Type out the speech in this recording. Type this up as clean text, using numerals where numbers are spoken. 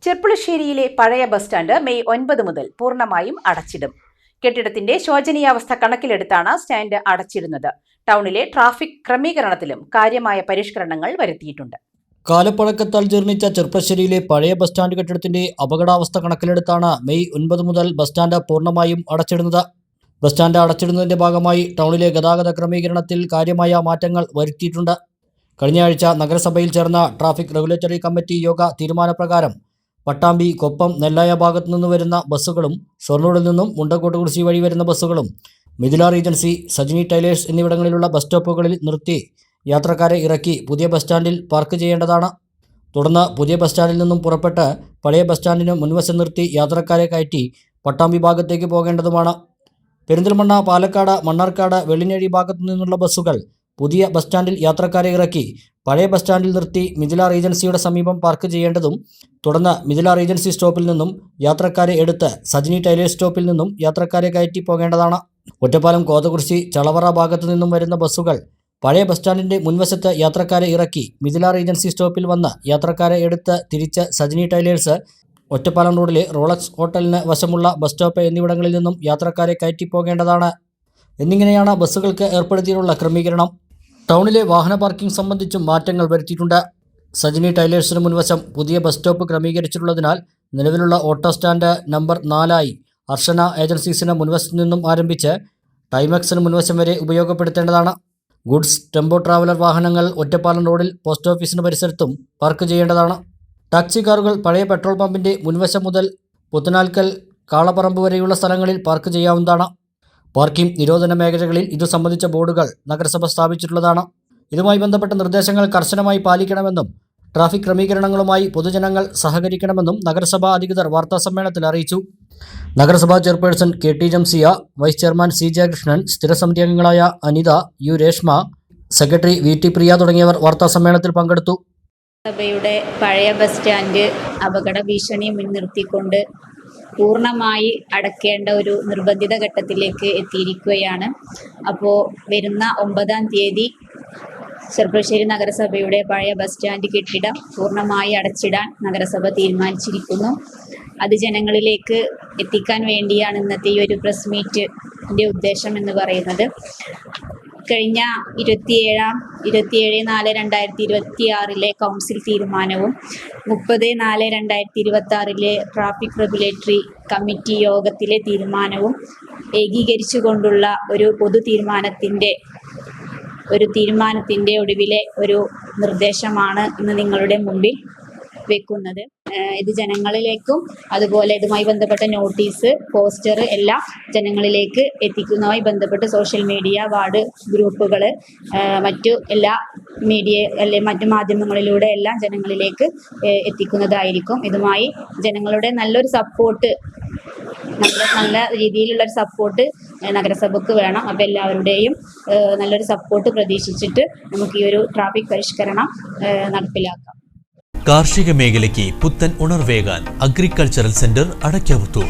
ചെർപ്പുളശ്ശേരിയിലെ പഴയ bus stand May 9 മുതൽ പൂർണ്ണമായും അടച്ചിടും. കെട്ടിടത്തിന്റെ ശോചനീയാവസ്ഥ കണക്കിലെടുത്താണ് സ്റ്റാൻഡ് അടച്ചിടുന്നത്. ടൗണിലെ ട്രാഫിക് ക്രമീകരണത്തിലും കാര്യമായ പരിഷ്കരണങ്ങൾ വരുത്തിയിട്ടുണ്ട്. കാലപ്പഴക്കത്താൽ ജീർണിച്ച ചെർപ്പുളശ്ശേരിയിലെ പഴയ ബസ് സ്റ്റാൻഡ് കെട്ടിടത്തിന്റെ അപകടാവസ്ഥ കണക്കിലെടുത്താണ് മെയ് 9 മുതൽ ബസ് സ്റ്റാൻഡ് പൂർണ്ണമായും അടച്ചിടുന്നത്. ബസ് സ്റ്റാൻഡ് അടച്ചിടുന്നതിന്റെ ഭാഗമായി ടൗണിലെ ഗതാഗത ക്രമീകരണത്തിൽ കാര്യമായ മാറ്റങ്ങൾ വരുത്തിയിട്ടുണ്ട്. കഴിഞ്ഞ ആഴ്ച നഗരസഭയിൽ ചേർന്ന ട്രാഫിക് റെഗുലേറ്ററി കമ്മിറ്റി യോഗ തീരുമാനപ്രകാരം പട്ടാമ്പി, കൊപ്പം, നെല്ലായ ഭാഗത്തു നിന്ന് വരുന്ന ബസ്സുകളും ഷൊർണൂരിൽ നിന്നും മുണ്ടക്കോട്ടുകുറിശി വഴി വരുന്ന ബസ്സുകളും മിഥില റീജൻസി, സജിനി ടൈലേഴ്സ് എന്നിവിടങ്ങളിലുള്ള ബസ് സ്റ്റോപ്പുകളിൽ നിർത്തി യാത്രക്കാരെ ഇറക്കി പുതിയ ബസ് സ്റ്റാൻഡിൽ പാർക്ക് ചെയ്യേണ്ടതാണ്. തുടർന്ന് പുതിയ ബസ് സ്റ്റാൻഡിൽ നിന്നും പുറപ്പെട്ട് പഴയ ബസ് സ്റ്റാൻഡിന് മുൻവശം നിർത്തി യാത്രക്കാരെ കയറ്റി പട്ടാമ്പി ഭാഗത്തേക്ക് പോകേണ്ടതുമാണ്. പെരിന്തൽമണ്ണ, പാലക്കാട്, മണ്ണാർക്കാട്, വെള്ളിനേഴി ഭാഗത്തു നിന്നുള്ള ബസ്സുകൾ പുതിയ ബസ് സ്റ്റാൻഡിൽ യാത്രക്കാരെ ഇറക്കി പഴയ ബസ് സ്റ്റാൻഡിൽ നിർത്തി മിഥില റീജൻസിയുടെ സമീപം പാർക്ക് ചെയ്യേണ്ടതും തുടർന്ന് മിഥില റീജൻസി സ്റ്റോപ്പിൽ നിന്നും യാത്രക്കാരെ എടുത്ത് സജിനി ടൈലേഴ്സ് സ്റ്റോപ്പിൽ നിന്നും യാത്രക്കാരെ കയറ്റി പോകേണ്ടതാണ്. ഒറ്റപ്പാലം, കോതകുറിശി, ചളവറ ഭാഗത്തു നിന്നും വരുന്ന ബസ്സുകൾ പഴയ ബസ് സ്റ്റാൻഡിന്റെ മുൻവശത്ത് യാത്രക്കാരെ ഇറക്കി മിഥില റീജൻസി സ്റ്റോപ്പിൽ വന്ന് യാത്രക്കാരെ എടുത്ത് തിരിച്ച് സജിനി ടൈലേഴ്സ്, ഒറ്റപ്പാലം റോഡിലെ റോളക്സ് ഹോട്ടലിന് വശമുള്ള ബസ് സ്റ്റോപ്പ് എന്നിവിടങ്ങളിൽ നിന്നും യാത്രക്കാരെ കയറ്റി പോകേണ്ടതാണ്. എന്നിങ്ങനെയാണ് ബസ്സുകൾക്ക് ഏർപ്പെടുത്തിയിട്ടുള്ള ക്രമീകരണം. ടൗണിലെ വാഹന പാർക്കിംഗ് സംബന്ധിച്ചും മാറ്റങ്ങൾ വരുത്തിയിട്ടുണ്ട്. സജിനി ടൈലേഴ്സിന് മുൻവശം പുതിയ ബസ് സ്റ്റോപ്പ് ക്രമീകരിച്ചിട്ടുള്ളതിനാൽ നിലവിലുള്ള ഓട്ടോ സ്റ്റാൻഡ് നമ്പർ 4 അർച്ചന ഏജൻസീസിന് മുൻവശത്തു നിന്നും ആരംഭിച്ച് ടൈമക്സിന് മുൻവശം വരെ ഉപയോഗപ്പെടുത്തേണ്ടതാണ്. ഗുഡ്സ്, ടെമ്പോ ട്രാവലർ വാഹനങ്ങൾ ഒറ്റപ്പാലം റോഡിൽ പോസ്റ്റ് ഓഫീസിന് പരിസരത്തും പാർക്ക് ചെയ്യേണ്ടതാണ്. ടാക്സി കാറുകൾ പഴയ പെട്രോൾ പമ്പിൻ്റെ മുൻവശം മുതൽ പുത്തനാൽക്കൽ, കാളപ്പറമ്പ് വരെയുള്ള സ്ഥലങ്ങളിൽ പാർക്ക് ചെയ്യാവുന്നതാണ്. പാർക്കിംഗ് നിരോധന മേഖലകളിൽ ഇതു സംബന്ധിച്ച ബോർഡുകൾ നഗരസഭ സ്ഥാപിച്ചിട്ടുള്ളതാണ്. ഇതുമായി ബന്ധപ്പെട്ട നിർദ്ദേശങ്ങൾ കർശനമായി പാലിക്കണമെന്നും ട്രാഫിക് ക്രമീകരണങ്ങളുമായി പൊതുജനങ്ങൾ സഹകരിക്കണമെന്നും നഗരസഭാ അധികൃതർ വാർത്താസമ്മേളനത്തിൽ അറിയിച്ചു. നഗരസഭാ chairperson KT Jamsiya, vice chairman C Jayakrishnan, സ്ഥിരസമിതി അംഗങ്ങളായ Anitha, U Reshma, secretary VT Priya തുടങ്ങിയവർ വാർത്താസമ്മേളനത്തിൽ പങ്കെടുത്തു. നഗരസഭയുടെ പഴയ ബസ് സ്റ്റാൻഡ് അപകട ഭീഷണി മുൻനിർത്തിക്കൊണ്ട് പൂർണ്ണമായി അടയ്ക്കേണ്ട ഒരു നിർബന്ധിത ഘട്ടത്തിലേക്ക് എത്തിയിരിക്കുകയാണ്. അപ്പോൾ വരുന്ന 9-ാം തീയതി ചെർപ്പുളശ്ശേരി നഗരസഭയുടെ പഴയ ബസ് സ്റ്റാൻഡ് കെട്ടിടം പൂർണ്ണമായി അടച്ചിടാൻ നഗരസഭ തീരുമാനിച്ചിരിക്കുന്നു. അത് ജനങ്ങളിലേക്ക് എത്തിക്കാൻ വേണ്ടിയാണ് ഇന്നത്തെ ഈ ഒരു പ്രസ് മീറ്റിൻ്റെ ഉദ്ദേശം എന്ന് പറയുന്നത്. കഴിഞ്ഞ 27/4/2026 കൗൺസിൽ തീരുമാനവും 30/4/2026 ട്രാഫിക് റെഗുലേറ്ററി കമ്മിറ്റി യോഗത്തിലെ തീരുമാനവും ഏകീകരിച്ചുകൊണ്ടുള്ള ഒരു പൊതു തീരുമാനത്തിൻ്റെ ഒടുവിലെ ഒരു നിർദ്ദേശമാണ് ഇന്ന് നിങ്ങളുടെ മുമ്പിൽ വെക്കുന്നത്. ഇത് ജനങ്ങളിലേക്കും അതുപോലെ ഇതുമായി ബന്ധപ്പെട്ട നോട്ടീസ്, പോസ്റ്റർ എല്ലാം ജനങ്ങളിലേക്ക് എത്തിക്കുന്നതുമായി ബന്ധപ്പെട്ട് സോഷ്യൽ മീഡിയ, വാർഡ് ഗ്രൂപ്പുകൾ, മറ്റു എല്ലാ മറ്റു മാധ്യമങ്ങളിലൂടെ എല്ലാം ജനങ്ങളിലേക്ക് എത്തിക്കുന്നതായിരിക്കും. ഇതുമായി ജനങ്ങളുടെ നല്ലൊരു സപ്പോർട്ട്, നല്ല രീതിയിലുള്ളൊരു സപ്പോർട്ട് നഗരസഭയ്ക്ക് വേണം. അപ്പോൾ എല്ലാവരുടെയും നല്ലൊരു സപ്പോർട്ട് പ്രതീക്ഷിച്ചിട്ട് നമുക്ക് ഈ ഒരു ട്രാഫിക് പരിഷ്കരണം നടപ്പിലാക്കാം. കാർഷിക മേഖലയ്ക്ക് പുത്തൻ ഉണർവേകാൻ അഗ്രികൾച്ചറൽ സെന്റർ അടയ്ക്കാവുത്തൂർ.